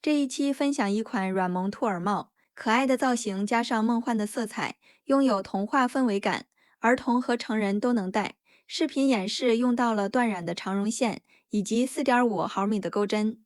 这一期分享一款软萌兔耳帽，可爱的造型加上梦幻的色彩，拥有童话氛围感，儿童和成人都能戴。视频演示用到了断染的长绒线以及4.5毫米的钩针。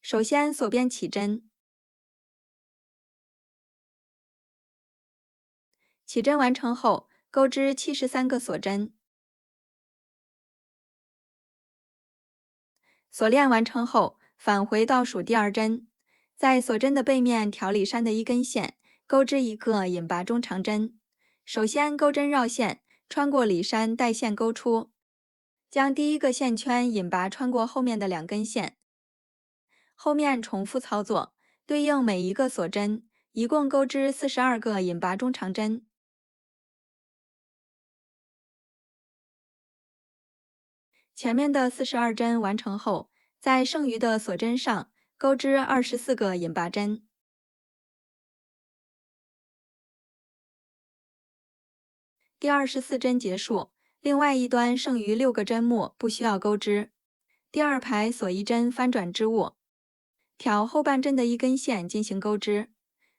首先锁边起针，起针完成后，钩织73个锁针。锁链完成后，返回倒数第二针，在锁针的背面调里衫的一根线，钩织一个引拔中长针。首先钩针绕线，穿过里衫带线钩出，将第一个线圈引拔穿过后面的2根线，后面重复操作，对应每一个锁针，一共钩织42个引拔中长针。前面的42针完成后，在剩余的锁针上钩织24个引拔针。第24针结束，另外一端剩余6个针目不需要钩织。第二排锁1针翻转织物，挑后半针的一根线进行钩织，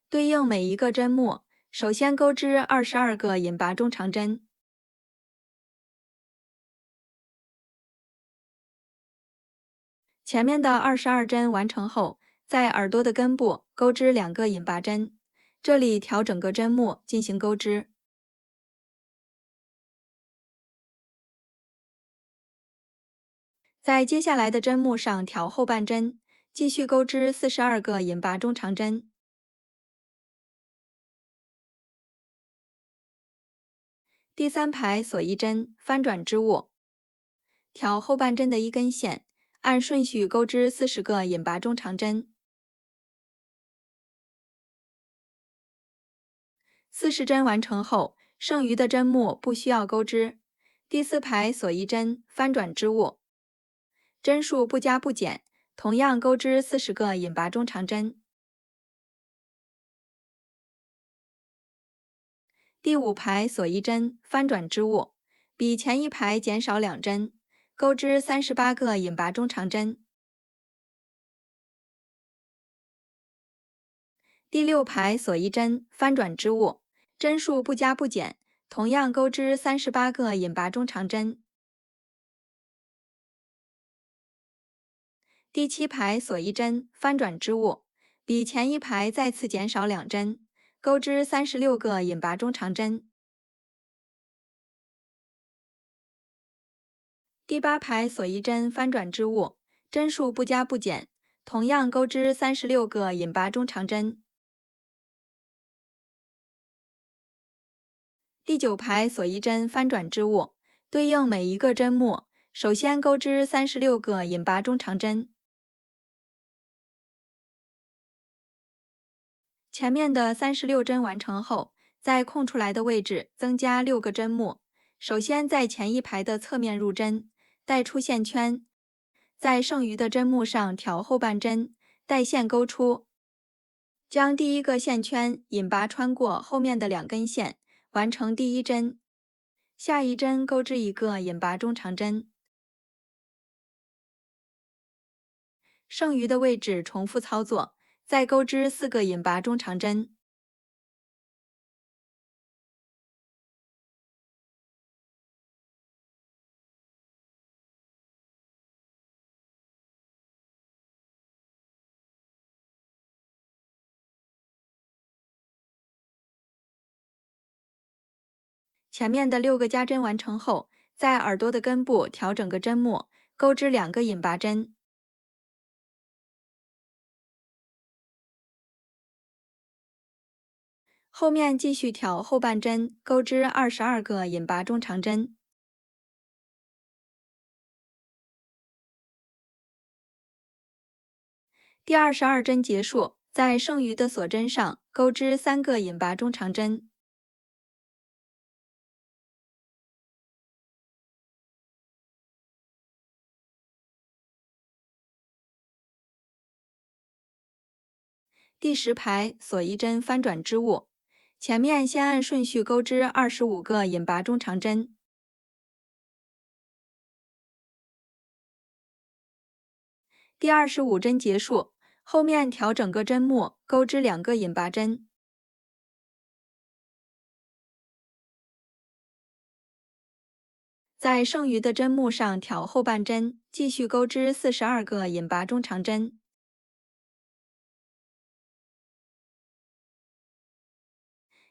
对应每一个针目，首先钩织22个引拔中长针。前面的22针完成后，在耳朵的根部钩织2个引拔针，这里调整个针目进行钩织。在接下来的针目上调后半针，继续钩织42个引拔中长针。第三排锁1针，翻转织物，挑后半针的一根线，按顺序钩织40个引拔中长针。40针完成后，剩余的针目不需要钩织。第四排锁1针，翻转织物，针数不加不减，同样钩织40个引拔中长针。第五排锁1针，翻转织物，比前一排减少2针，钩织38个引拔中长针。第六排锁1针，翻转织物，针数不加不减，同样钩织38个引拔中长针。第七排锁1针，翻转织物，比前一排再次减少2针，钩织36个引拔中长针。第八排锁1针，翻转织物，针数不加不减，同样钩织36个引拔中长针。第九排锁1针，翻转织物，对应每一个针目，首先钩织36个引拔中长针。前面的36针完成后，在空出来的位置增加6个针目。首先在前一排的侧面入针，带出线圈，在剩余的针目上挑后半针，带线钩出，将第一个线圈引拔穿过后面的2根线，完成第一针。下一针钩织一个引拔中长针，剩余的位置重复操作，再钩织4个引拔中长针。前面的6个加针完成后，在耳朵的根部调整个针目，钩织2个引拔针。后面继续挑后半针，钩织22个引拔中长针。第22针结束，在剩余的锁针上钩织3个引拔中长针。第10排锁1针，翻转织物，前面先按顺序钩织25个引拔中长针。第25针结束，后面调整个针目，钩织2个引拔针。在剩余的针目上挑后半针，继续钩织42个引拔中长针。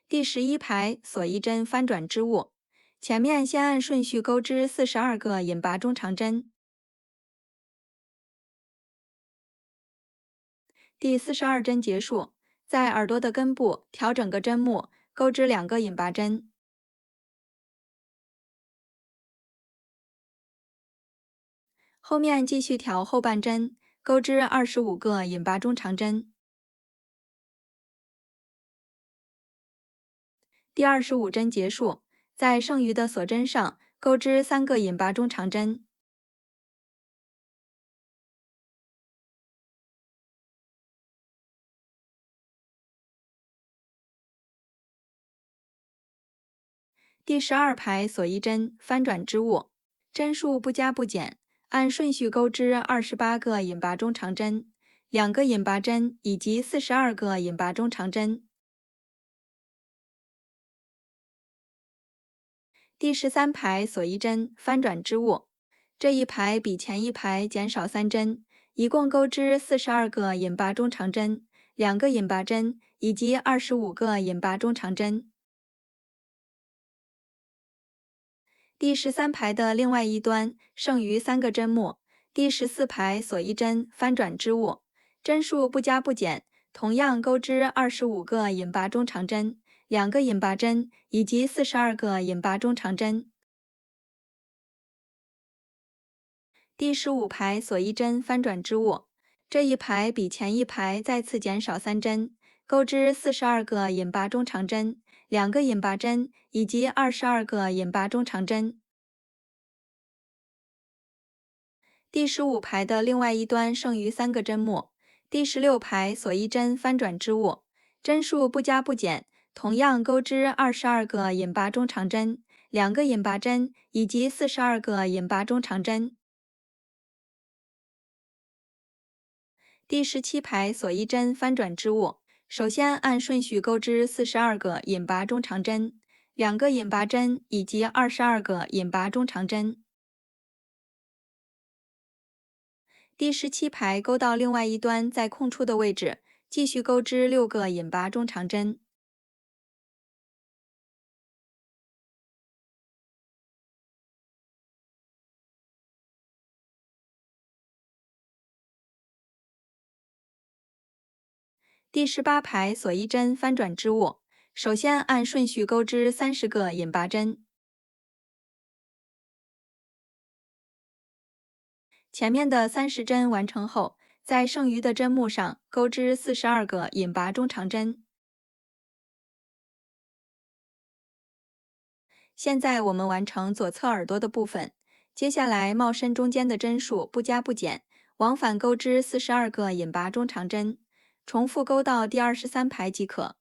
第11排锁1针翻转织物，前面先按顺序钩织42个引拔中长针。第42针结束，在耳朵的根部调整个针目，钩织2个引拔针。后面继续挑后半针，钩织25个引拔中长针。第25针结束，在剩余的锁针上钩织3个引拔中长针。第12排锁1针翻转织物，针数不加不减，按顺序钩织28个引拔中长针、2个引拔针以及42个引拔中长针。第13排锁1针翻转织物，这一排比前一排减少3针，一共钩织42个引拔中长针、2个引拔针以及25个引拔中长针。第13排的另外一端剩余3个针目，第14排锁1针翻转织物，针数不加不减，同样钩织25个引拔中长针、2个引拔针以及42个引拔中长针。第15排锁1针翻转织物，这一排比前一排再次减少3针，钩织42个引拔中长针、2个引拔针以及22个引拔中长针。第15排的另外一端剩余3个针目，第16排锁1针翻转织物，针数不加不减，同样钩织22个引拔中长针、2个引拔针以及42个引拔中长针。第17排锁1针翻转织物，首先按顺序钩织42个引拔中长针、2个引拔针以及22个引拔中长针。第17排钩到另外一端，在空出的位置继续钩织6个引拔中长针。第18排锁1针翻转织物，首先按顺序钩织30个引拔针。前面的30针完成后，在剩余的针目上钩织42个引拔中长针。现在我们完成左侧耳朵的部分，接下来帽身中间的针数不加不减，往返钩织42个引拔中长针，重复钩到第23排即可。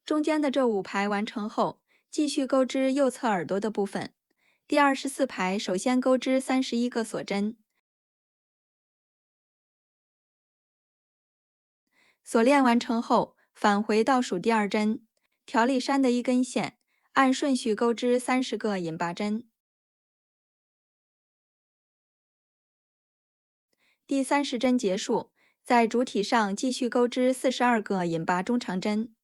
中间的这5排完成后，继续钩织右侧耳朵的部分。第24排首先钩织31个锁针，锁链完成后，返回倒数第2针，条里衫的1根线，按顺序钩织30个引拔针。第30针结束，在主体上继续钩织42个引拔中长针。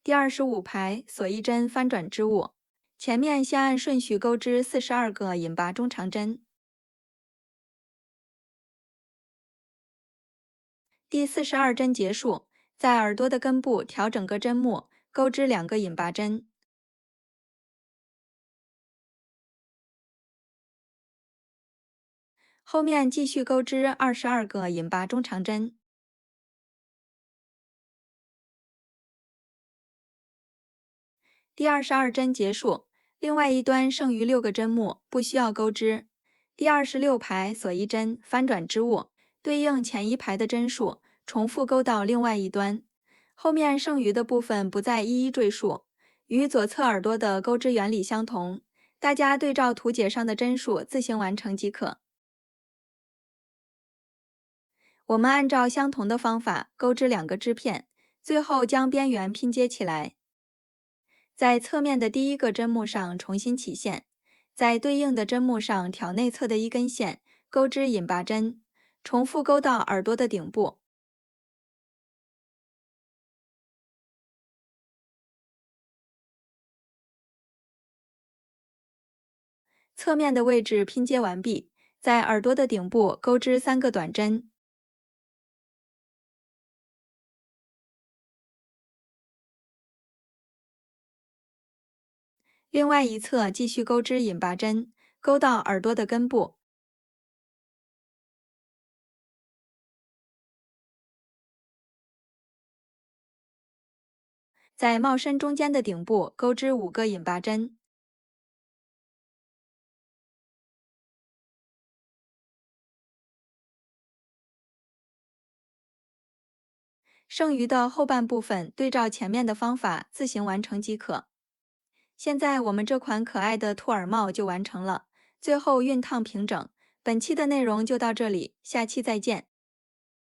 第25排锁1针翻转织物，前面先按顺序钩织42个引拔中长针。第42针结束，在耳朵的根部调整个针目，钩织2个引拔针。后面继续钩织22个引拔中长针。第22针结束，另外一端剩余6个针目，不需要钩织。第26排锁1针翻转织物，对应前一排的针数，重复钩到另外一端。后面剩余的部分不再一一赘述，与左侧耳朵的钩织原理相同，大家对照图解上的针数自行完成即可。我们按照相同的方法钩织2个织片，最后将边缘拼接起来。在侧面的第1个针目上重新起线，在对应的针目上挑内侧的1根线，钩织引拔针，重复钩到耳朵的顶部。侧面的位置拼接完毕，在耳朵的顶部钩织3个短针。另外一侧继续钩织引拔针，钩到耳朵的根部。在帽身中间的顶部钩织5个引拔针。剩余的后半部分对照前面的方法自行完成即可。现在我们这款可爱的兔耳帽就完成了，最后熨烫平整。本期的内容就到这里，下期再见。